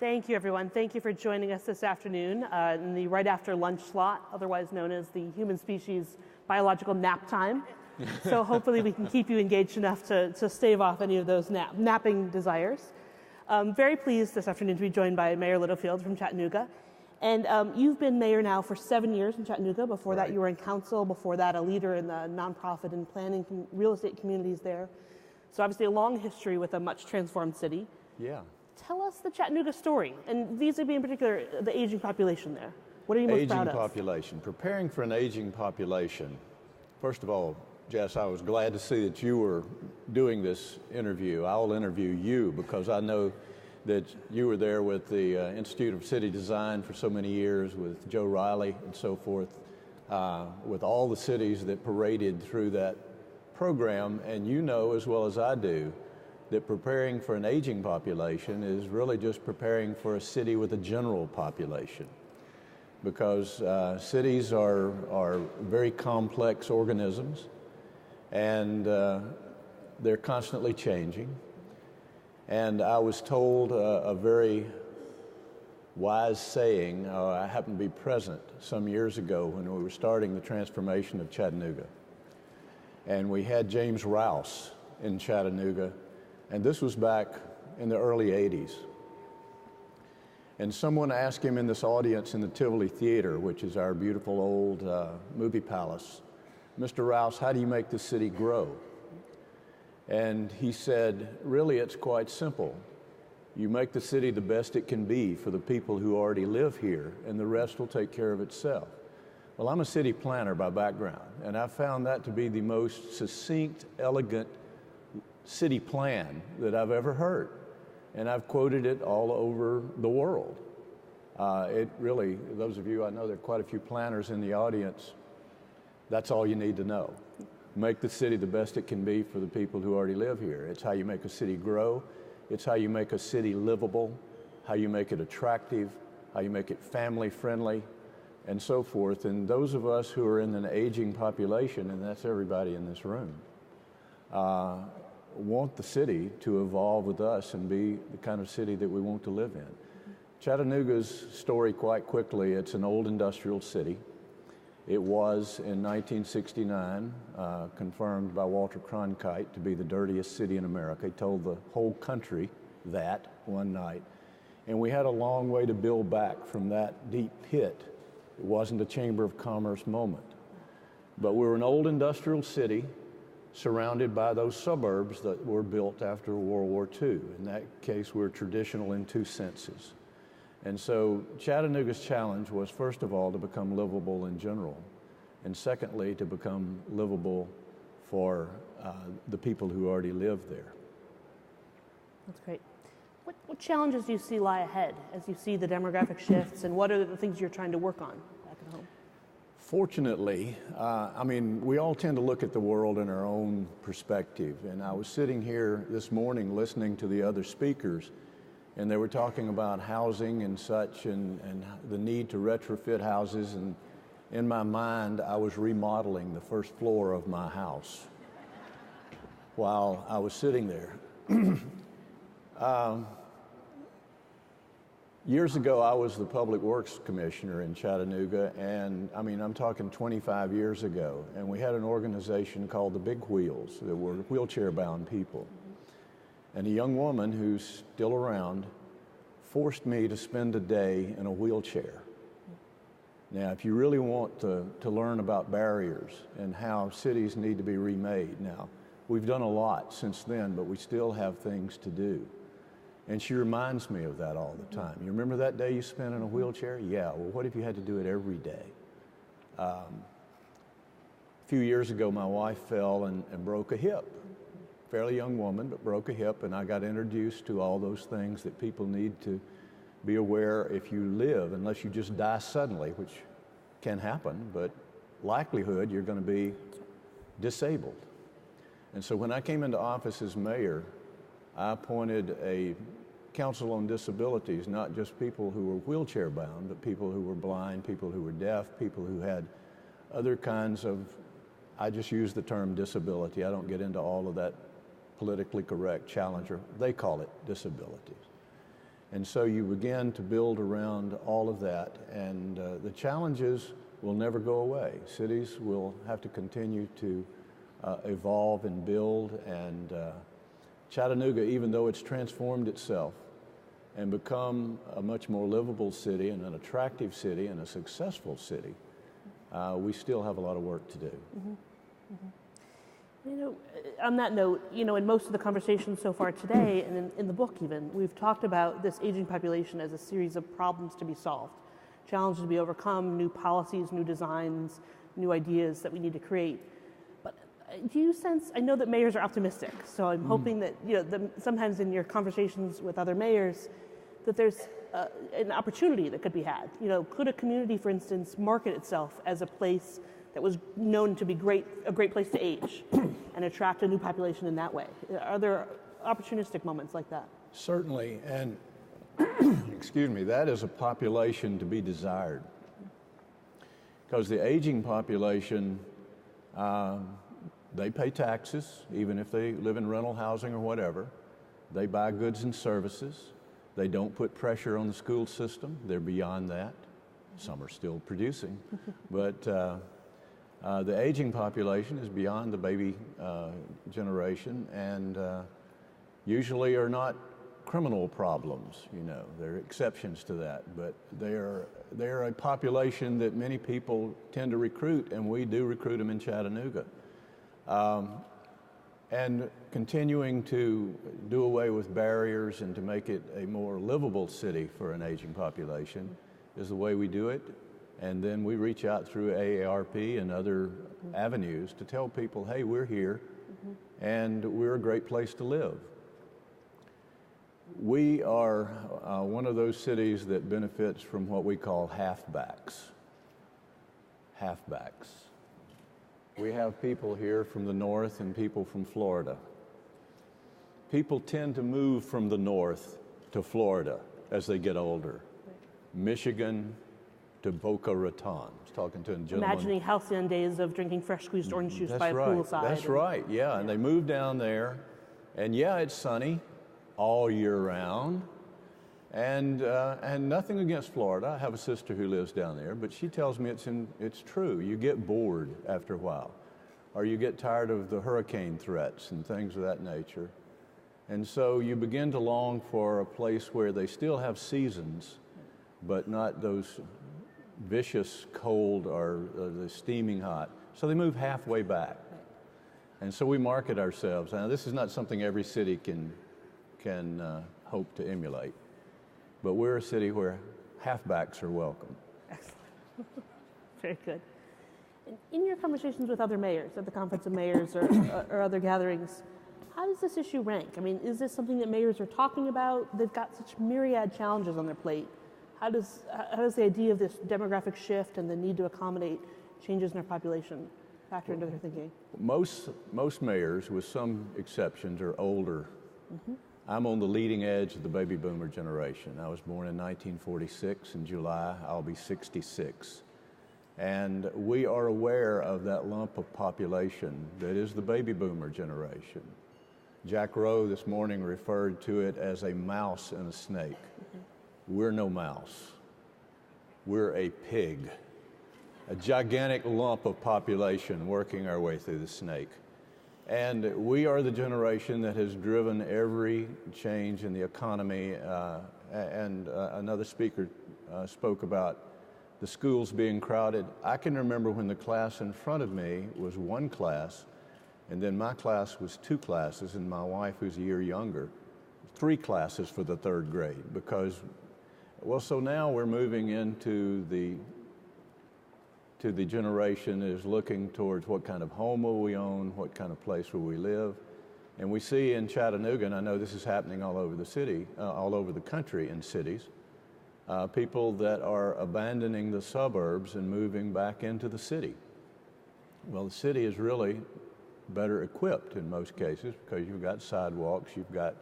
Thank you, everyone. Thank you for joining us this afternoon in the right after lunch slot, otherwise known as the human species biological nap time. So hopefully we can keep you engaged enough to stave off any of those napping desires. Very pleased this afternoon to be joined by Mayor Littlefield from Chattanooga. And you've been mayor now for 7 years in Chattanooga. Before that, you were in council. Before that, a leader in the nonprofit and planning real estate communities there. So obviously a long history with a much transformed city. Yeah. Tell us the Chattanooga story, and vis-a-vis in particular, the aging population there. What are you most proud of? Aging population. Preparing for an aging population. First of all, Jess, I was glad to see that you were doing this interview. I'll interview you because I know that you were there with the Institute of City Design for so many years with Joe Riley and so forth, with all the cities that paraded through that program. And you know as well as I do that preparing for an aging population is really just preparing for a city with a general population, because cities are very complex organisms, and they're constantly changing. And I was told a very wise saying. I happened to be present some years ago when we were starting the transformation of Chattanooga, and we had James Rouse in Chattanooga. And this was back in the early 80s. And someone asked him in this audience in the Tivoli Theater, which is our beautiful old movie palace, "Mr. Rouse, how do you make the city grow?" And he said, "Really, it's quite simple. You make the city the best it can be for the people who already live here, and the rest will take care of itself." Well, I'm a city planner by background, and I found that to be the most succinct, elegant city plan that I've ever heard, and I've quoted it all over the world. It really, those of you, I know there are quite a few planners in the audience, that's all you need to know. Make the city the best it can be for the people who already live here. It's how you make a city grow. It's how you make a city livable, how you make it attractive, how you make it family friendly, and so forth. And those of us who are in an aging population, and that's everybody in this room, want the city to evolve with us and be the kind of city that we want to live in. Chattanooga's story quite quickly, it's an old industrial city. It was in 1969 confirmed by Walter Cronkite to be the dirtiest city in America. He told the whole country that one night. And we had a long way to build back from that deep pit. It wasn't a Chamber of Commerce moment. But we were an old industrial city surrounded by those suburbs that were built after World War II. In that case, we're traditional in two senses. And so Chattanooga's challenge was, first of all, to become livable in general, and secondly, to become livable for the people who already live there. That's great. What challenges do you see lie ahead as you see the demographic shifts, and what are the things you're trying to work on back at home? Fortunately, I mean, we all tend to look at the world in our own perspective. And I was sitting here this morning listening to the other speakers, and they were talking about housing and such, and the need to retrofit houses. And in my mind, I was remodeling the first floor of my house while I was sitting there. Years ago, I was the Public Works Commissioner in Chattanooga, and I mean, I'm talking 25 years ago, and we had an organization called the Big Wheels that were wheelchair-bound people. And a young woman who's still around forced me to spend a day in a wheelchair. Now, if you really want to learn about barriers and how cities need to be remade, now, we've done a lot since then, but we still have things to do. And she reminds me of that all the time. You remember that day you spent in a wheelchair? Yeah, well, what if you had to do it every day? A few years ago, my wife fell and broke a hip. Fairly young woman, but broke a hip, and I got introduced to all those things that people need to be aware if you live, unless you just die suddenly, which can happen, but likelihood you're going to be disabled. And so when I came into office as mayor, I appointed a council on disabilities, not just people who were wheelchair bound, but people who were blind, people who were deaf, people who had other kinds of, I just use the term disability. I don't get into all of that politically correct challenger. They call it disabilities. And so you begin to build around all of that, and the challenges will never go away. Cities will have to continue to evolve and build, and Chattanooga, even though it's transformed itself and become a much more livable city and an attractive city and a successful city, we still have a lot of work to do. Mm-hmm. Mm-hmm. You know, on that note, you know, in most of the conversations so far today, and in the book even, we've talked about this aging population as a series of problems to be solved, challenges to be overcome, new policies, new designs, new ideas that we need to create. But do you sense, I know that mayors are optimistic, so I'm hoping that, you know, sometimes in your conversations with other mayors, that there's an opportunity that could be had. You know, could a community, for instance, market itself as a place that was known to be a great place to age and attract a new population in that way? Are there opportunistic moments like that? Certainly, and excuse me, that is a population to be desired. Because the aging population, they pay taxes, even if they live in rental housing or whatever. They buy goods and services. They don't put pressure on the school system. They're beyond that. Some are still producing, but the aging population is beyond the baby generation, and usually are not criminal problems. You know, there are exceptions to that, but they're a population that many people tend to recruit, and we do recruit them in Chattanooga. And continuing to do away with barriers and to make it a more livable city for an aging population is the way we do it. And then we reach out through AARP and other avenues to tell people, hey, we're here, and we're a great place to live. We are one of those cities that benefits from what we call halfbacks. Halfbacks. We have people here from the north and people from Florida. People tend to move from the north to Florida as they get older. Michigan to Boca Raton. I was talking to a gentleman. Imagining halcyon days of drinking fresh squeezed orange juice by a poolside. That's right, yeah. And they move down there, and yeah, it's sunny all year round. And nothing against Florida. I have a sister who lives down there, but she tells me it's true. You get bored after a while, or you get tired of the hurricane threats and things of that nature. And so you begin to long for a place where they still have seasons, but not those vicious cold or the steaming hot. So they move halfway back. And so we market ourselves. Now, this is not something every city can hope to emulate. But we're a city where halfbacks are welcome. Excellent. Very good. In your conversations with other mayors at the Conference of Mayors or other gatherings, how does this issue rank? I mean, is this something that mayors are talking about? They've got such myriad challenges on their plate. How does the idea of this demographic shift and the need to accommodate changes in our population factor into their thinking? Most mayors, with some exceptions, are older. I'm on the leading edge of the baby boomer generation. I was born in 1946. In July, I'll be 66. And we are aware of that lump of population that is the baby boomer generation. Jack Rowe this morning referred to it as a mouse and a snake. We're no mouse. We're a pig, a gigantic lump of population working our way through the snake. And we are the generation that has driven every change in the economy. Another speaker spoke about the schools being crowded. I can remember when the class in front of me was one class, and then my class was two classes, and my wife, who's a year younger, 3 classes for the 3rd grade. Because, well, so now we're moving into the generation is looking towards what kind of home will we own, what kind of place will we live. And we see in Chattanooga, and I know this is happening all over the city, all over the country in cities, people that are abandoning the suburbs and moving back into the city. Well, the city is really better equipped in most cases because you've got sidewalks, you've got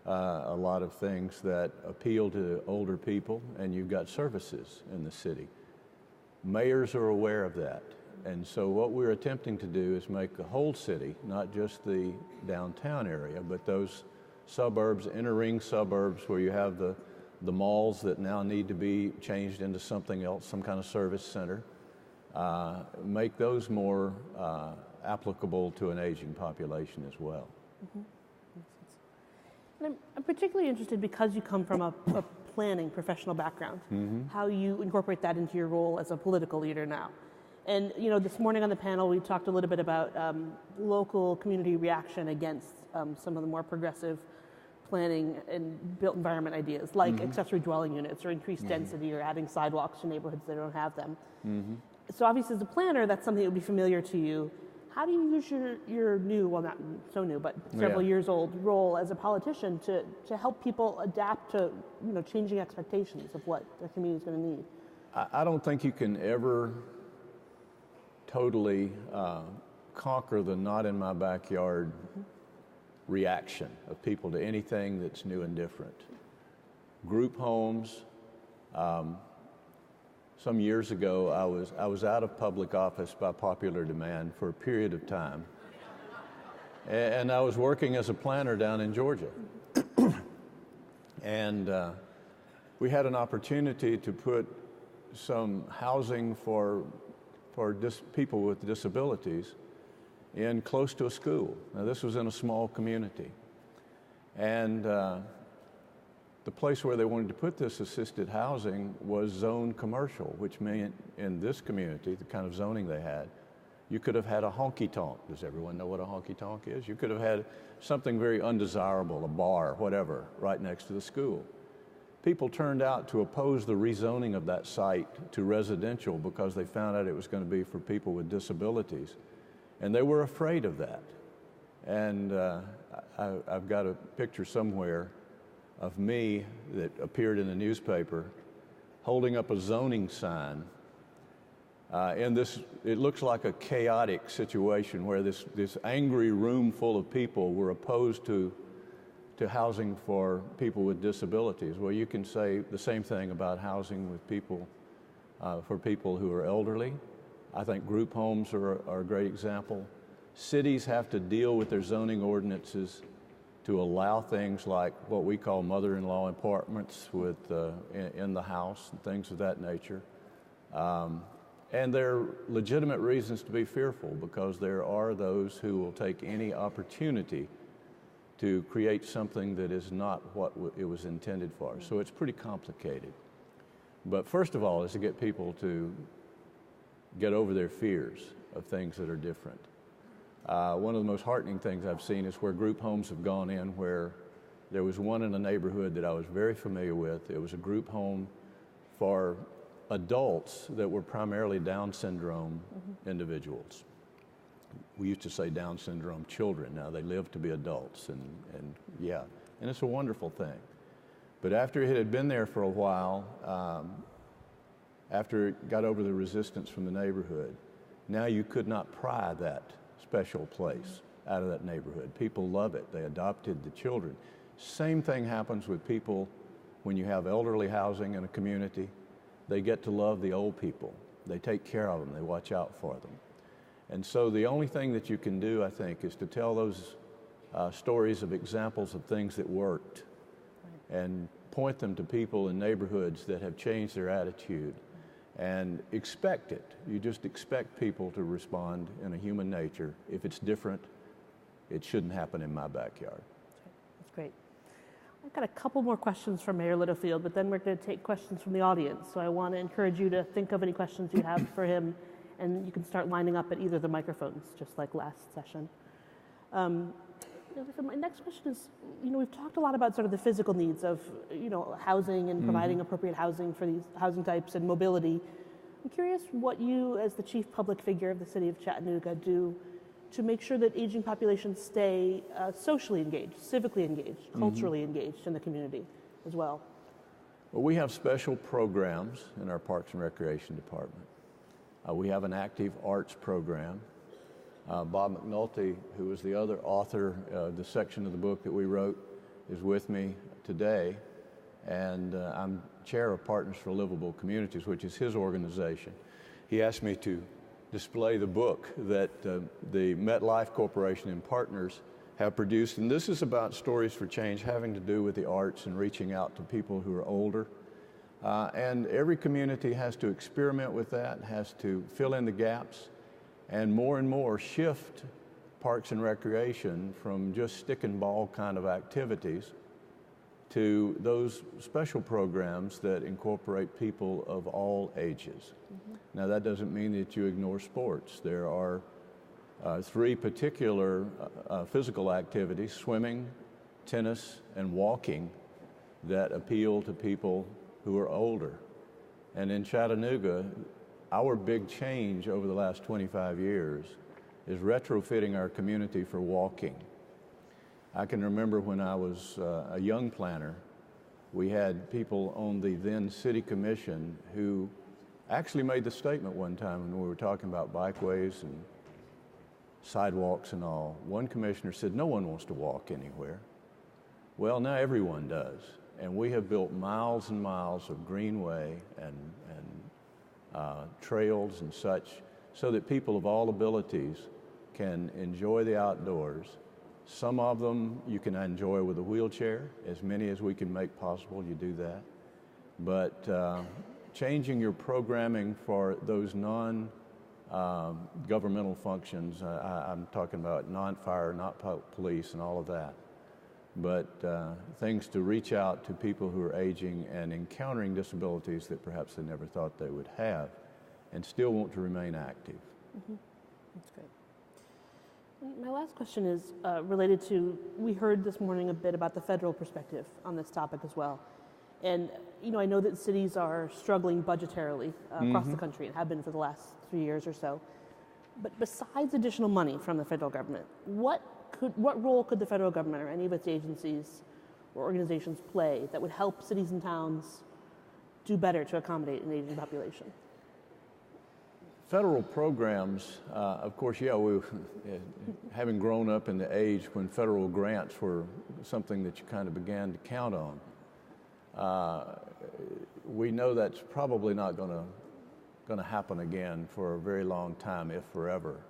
a lot of things that appeal to older people, and you've got services in the city. Mayors are aware of that. And so what we're attempting to do is make the whole city, not just the downtown area, but those suburbs, inner ring suburbs, where you have the malls that now need to be changed into something else, some kind of service center. Make those more applicable to an aging population as well. Mm-hmm. And I'm particularly interested, because you come from a planning professional background, how you incorporate that into your role as a political leader now. And this morning on the panel, we talked a little bit about local community reaction against some of the more progressive planning and built environment ideas, like accessory dwelling units or increased density or adding sidewalks to neighborhoods that don't have them. So obviously as a planner, that's something that would be familiar to you. How do you use your new, well, not so new, but several years old role as a politician to help people adapt to changing expectations of what their community is going to need? I don't think you can ever totally conquer the not in my backyard reaction of people to anything that's new and different. Group homes. Some years ago, I was out of public office by popular demand for a period of time, and I was working as a planner down in Georgia, and we had an opportunity to put some housing for people with disabilities in close to a school. Now, this was in a small community, and the place where they wanted to put this assisted housing was zoned commercial, which meant in this community, the kind of zoning they had, you could have had a honky-tonk. Does everyone know what a honky-tonk is? You could have had something very undesirable, a bar, whatever, right next to the school. People turned out to oppose the rezoning of that site to residential because they found out it was going to be for people with disabilities. And they were afraid of that. And I've got a picture somewhere of me that appeared in the newspaper holding up a zoning sign. And it looks like a chaotic situation where this angry room full of people were opposed to housing for people with disabilities. Well, you can say the same thing about housing with people, for people who are elderly. I think group homes are a great example. Cities have to deal with their zoning ordinances to allow things like what we call mother-in-law apartments with in the house and things of that nature. And there are legitimate reasons to be fearful, because there are those who will take any opportunity to create something that is not what it was intended for. So it's pretty complicated. But first of all is to get people to get over their fears of things that are different. One of the most heartening things I've seen is where group homes have gone in, where there was one in a neighborhood that I was very familiar with. It was a group home for adults that were primarily Down syndrome individuals. We used to say Down syndrome children. Now they live to be adults, and it's a wonderful thing. But after it had been there for a while, after it got over the resistance from the neighborhood, now you could not pry that special place out of that neighborhood. People love it. They adopted the children. Same thing happens with people when you have elderly housing in a community. They get to love the old people. They take care of them. They watch out for them. And so the only thing that you can do, I think, is to tell those stories of examples of things that worked and point them to people in neighborhoods that have changed their attitude. And expect it. You just expect people to respond in a human nature. If it's different, it shouldn't happen in my backyard. That's great. I've got a couple more questions for Mayor Littlefield, but then we're going to take questions from the audience. So I want to encourage you to think of any questions you have for him, and you can start lining up at either of the microphones, just like last session. My next question is, we've talked a lot about sort of the physical needs of, housing and providing appropriate housing for these housing types and mobility. I'm curious what you, as the chief public figure of the city of Chattanooga, do to make sure that aging populations stay socially engaged, civically engaged, culturally engaged in the community as well. Well, we have special programs in our Parks and Recreation Department. We have an active arts program. Bob McNulty, who was the other author of the section of the book that we wrote, is with me today. And I'm chair of Partners for Livable Communities, which is his organization. He asked me to display the book that the MetLife Corporation and Partners have produced. And this is about Stories for Change having to do with the arts and reaching out to people who are older. And every community has to experiment with that, has to fill in the gaps, and more shift parks and recreation from just stick and ball kind of activities to those special programs that incorporate people of all ages. Now, that doesn't mean that you ignore sports. There are three particular physical activities: swimming, tennis, and walking, that appeal to people who are older. And in Chattanooga, our big change over the last 25 years is retrofitting our community for walking. I can remember when I was a young planner, we had people on the then city commission who actually made the statement one time when we were talking about bikeways and sidewalks and all. One commissioner said, "No one wants to walk anywhere." Well, now everyone does. And we have built miles and miles of greenway and trails and such so that people of all abilities can enjoy the outdoors. Some of them you can enjoy with a wheelchair. As many as we can make possible, you do that. But changing your programming for those non-governmental functions, I'm talking about non-fire, not police and all of that, but things to reach out to people who are aging and encountering disabilities that perhaps they never thought they would have and still want to remain active. That's great. My last question is related to, we heard this morning a bit about the federal perspective on this topic as well. And I know that cities are struggling budgetarily across the country and have been for the last 3 years or so. But besides additional money from the federal government, what role could the federal government or any of its agencies or organizations play that would help cities and towns do better to accommodate an aging population? Federal programs, of course, having grown up in the age when federal grants were something that you kind of began to count on, we know that's probably not going to happen again for a very long time, if forever.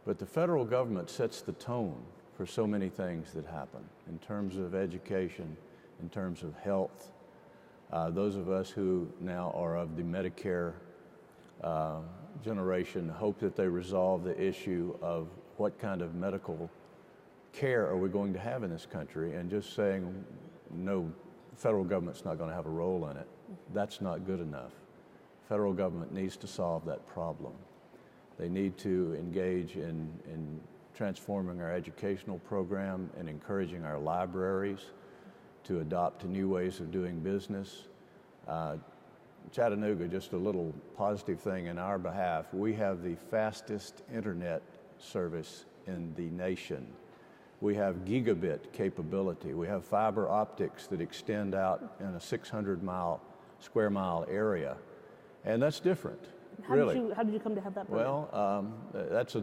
But the federal government sets the tone for so many things that happen in terms of education, in terms of health. Those of us who now are of the Medicare generation hope that they resolve the issue of what kind of medical care are we going to have in this country, and just saying no, federal government's not going to have a role in it. That's not good enough. Federal government needs to solve that problem. They need to engage in transforming our educational program and encouraging our libraries to adopt new ways of doing business. Chattanooga, just a little positive thing in our behalf, we have the fastest internet service in the nation. We have gigabit capability. We have fiber optics that extend out in a 600 square mile area. And that's different, really. How did you come to have that program? Well, that's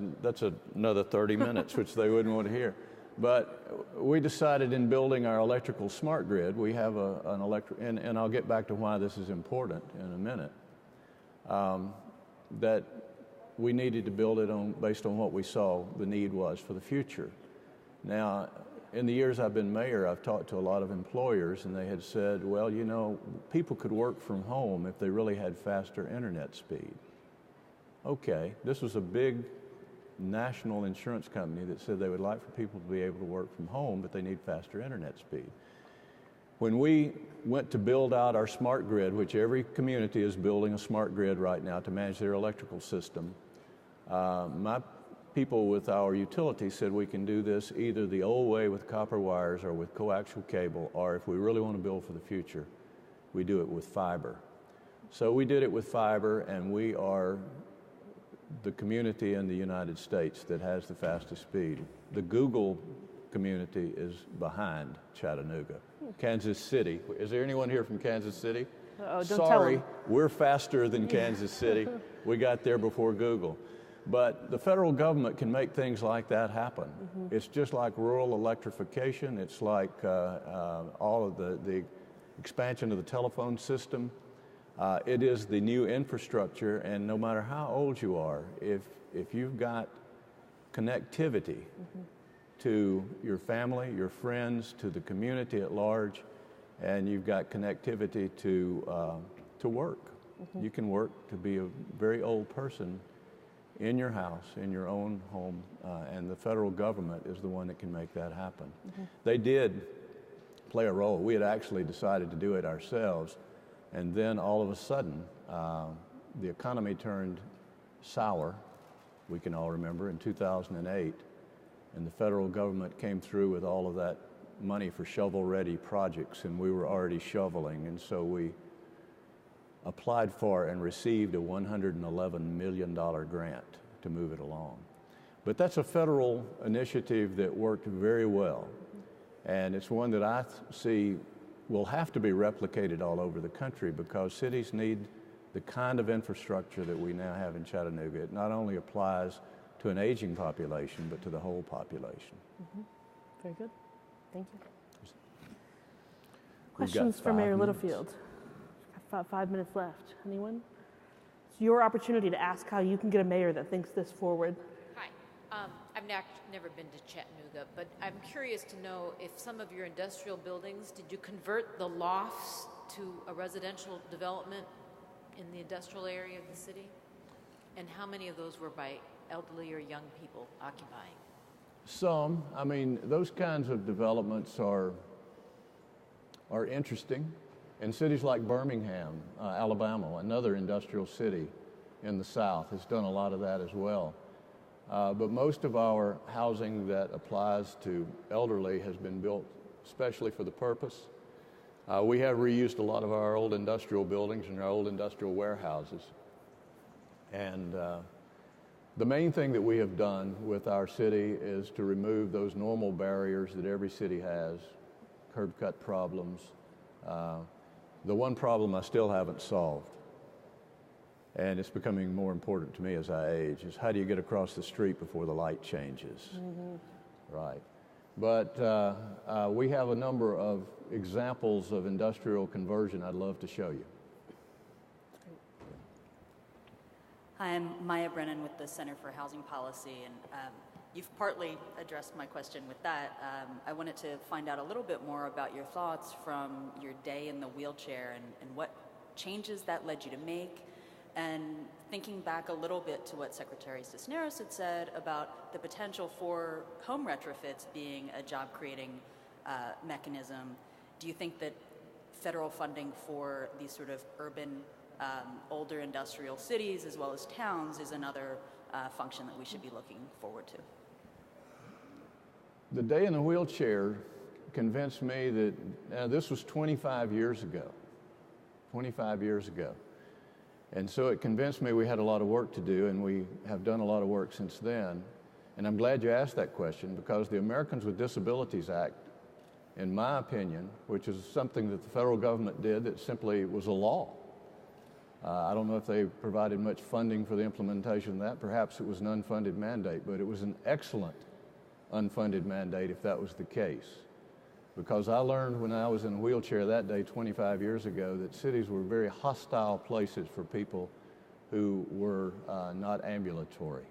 another 30 minutes, which they wouldn't want to hear. But we decided in building our electrical smart grid, we have an electric, and I'll get back to why this is important in a minute, that we needed to build it based on what we saw the need was for the future. Now, in the years I've been mayor, I've talked to a lot of employers, and they had said, well, people could work from home if they really had faster internet speed. Okay, this was a big national insurance company that said they would like for people to be able to work from home, but they need faster internet speed. When we went to build out our smart grid, which every community is building a smart grid right now to manage their electrical system, my people with our utility said we can do this either the old way with copper wires or with coaxial cable, or if we really want to build for the future, we do it with fiber. So we did it with fiber, and we are the community in the United States that has the fastest speed. The Google community is behind Chattanooga. Kansas City. Is there anyone here from Kansas City? Don't Sorry, tell them. we're faster than Kansas City. We got there before Google. But the federal government can make things like that happen. It's just like rural electrification. It's like all of the expansion of the telephone system. It is the new infrastructure, and no matter how old you are, if you've got connectivity to your family, your friends, to the community at large, and you've got connectivity to work. You can work to be a very old person in your house, in your own home, and the federal government is the one that can make that happen. They did play a role. We had actually decided to do it ourselves, and then all of a sudden, the economy turned sour, we can all remember, in 2008, and the federal government came through with all of that money for shovel-ready projects, and we were already shoveling, and so we applied for and received a $111 million grant to move it along. But that's a federal initiative that worked very well, and it's one that I see will have to be replicated all over the country because cities need the kind of infrastructure that we now have in Chattanooga. It not only applies to an aging population, but to the whole population. Very good. Thank you. Questions for Mayor Littlefield? 5 minutes left. Anyone? It's your opportunity to ask how you can get a mayor that thinks this forward. Hi. I've never been to Chattanooga, but I'm curious to know if some of your industrial buildings, did you convert the lofts to a residential development in the industrial area of the city? And how many of those were by elderly or young people occupying? Some. I mean, those kinds of developments are interesting. And cities like Birmingham, Alabama, another industrial city in the South, has done a lot of that as well. But most of our housing that applies to elderly has been built especially for the purpose. We have reused a lot of our old industrial buildings and our old industrial warehouses. And the main thing that we have done with our city is to remove those normal barriers that every city has, curb cut problems. The one problem I still haven't solved, and it's becoming more important to me as I age, is how do you get across the street before the light changes? Right. But we have a number of examples of industrial conversion I'd love to show you. Hi, I'm Maya Brennan with the Center for Housing Policy, and you've partly addressed my question with that. I wanted to find out a little bit more about your thoughts from your day in the wheelchair and what changes that led you to make, and thinking back a little bit to what Secretary Cisneros had said about the potential for home retrofits being a job-creating mechanism. Do you think that federal funding for these sort of urban older industrial cities as well as towns is another function that we should be looking forward to? The day in the wheelchair convinced me that this was 25 years ago. 25 years ago. And so it convinced me we had a lot of work to do, and we have done a lot of work since then. And I'm glad you asked that question, because the Americans with Disabilities Act, in my opinion, which is something that the federal government did that simply was a law. I don't know if they provided much funding for the implementation of that. Perhaps it was an unfunded mandate, but it was an excellent unfunded mandate if that was the case. Because I learned when I was in a wheelchair that day 25 years ago that cities were very hostile places for people who were not ambulatory.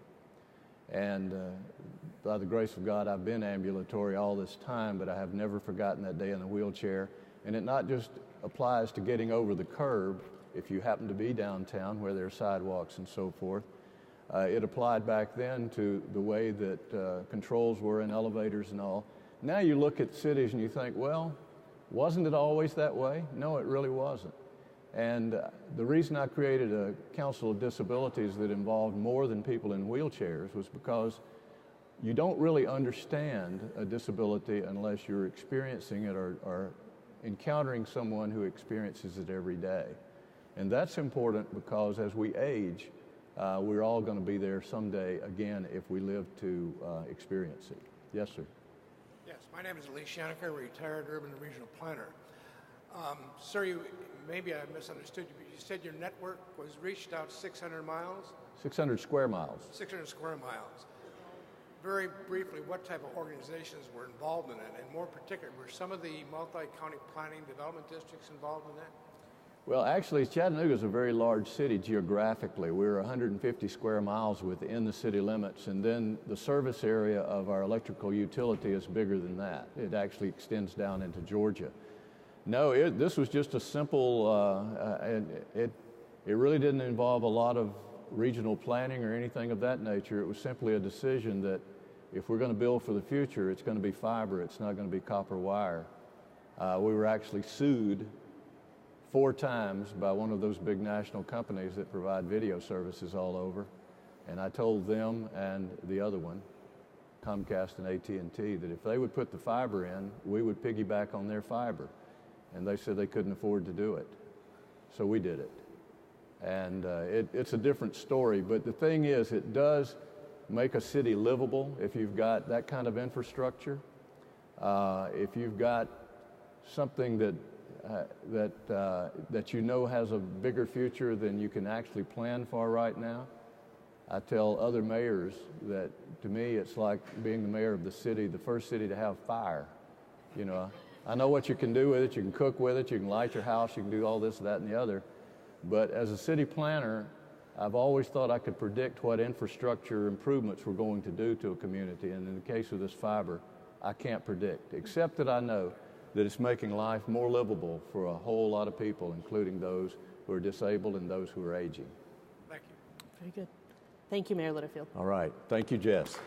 And by the grace of God, I've been ambulatory all this time, but I have never forgotten that day in the wheelchair. And it not just applies to getting over the curb if you happen to be downtown where there are sidewalks and so forth. It applied back then to the way that controls were in elevators and all. Now you look at cities and you think, well, wasn't it always that way? No, it really wasn't. And the reason I created a Council of Disabilities that involved more than people in wheelchairs was because you don't really understand a disability unless you're experiencing it or encountering someone who experiences it every day. And that's important because as we age, we're all going to be there someday again if we live to experience it. Yes, sir. Yes, my name is Lee Shanaker, retired urban and regional planner. Sir, maybe I misunderstood you, but you said your network was reached out 600 miles? 600 square miles. 600 square miles. Very briefly, what type of organizations were involved in it? And more particularly, were some of the multi-county planning development districts involved in that? Well, actually, Chattanooga is a very large city geographically. We're 150 square miles within the city limits, and then the service area of our electrical utility is bigger than that. It actually extends down into Georgia. No, this was just a simple, it really didn't involve a lot of regional planning or anything of that nature. It was simply a decision that if we're going to build for the future, it's going to be fiber, it's not going to be copper wire. We were actually sued 4 times by one of those big national companies that provide video services all over. And I told them and the other one, Comcast and AT&T, that if they would put the fiber in, we would piggyback on their fiber. And they said they couldn't afford to do it. So we did it. And it's a different story, but the thing is, it does make a city livable if you've got that kind of infrastructure. If you've got something that you know has a bigger future than you can actually plan for right now. I tell other mayors that, to me, it's like being the mayor of the city, the first city to have fire. You know, I know what you can do with it. You can cook with it. You can light your house. You can do all this, that, and the other. But as a city planner, I've always thought I could predict what infrastructure improvements we're going to do to a community. And in the case of this fiber, I can't predict, except that I know that it's making life more livable for a whole lot of people, including those who are disabled and those who are aging. Thank you. Very good. Thank you, Mayor Littlefield. All right. Thank you, Jess.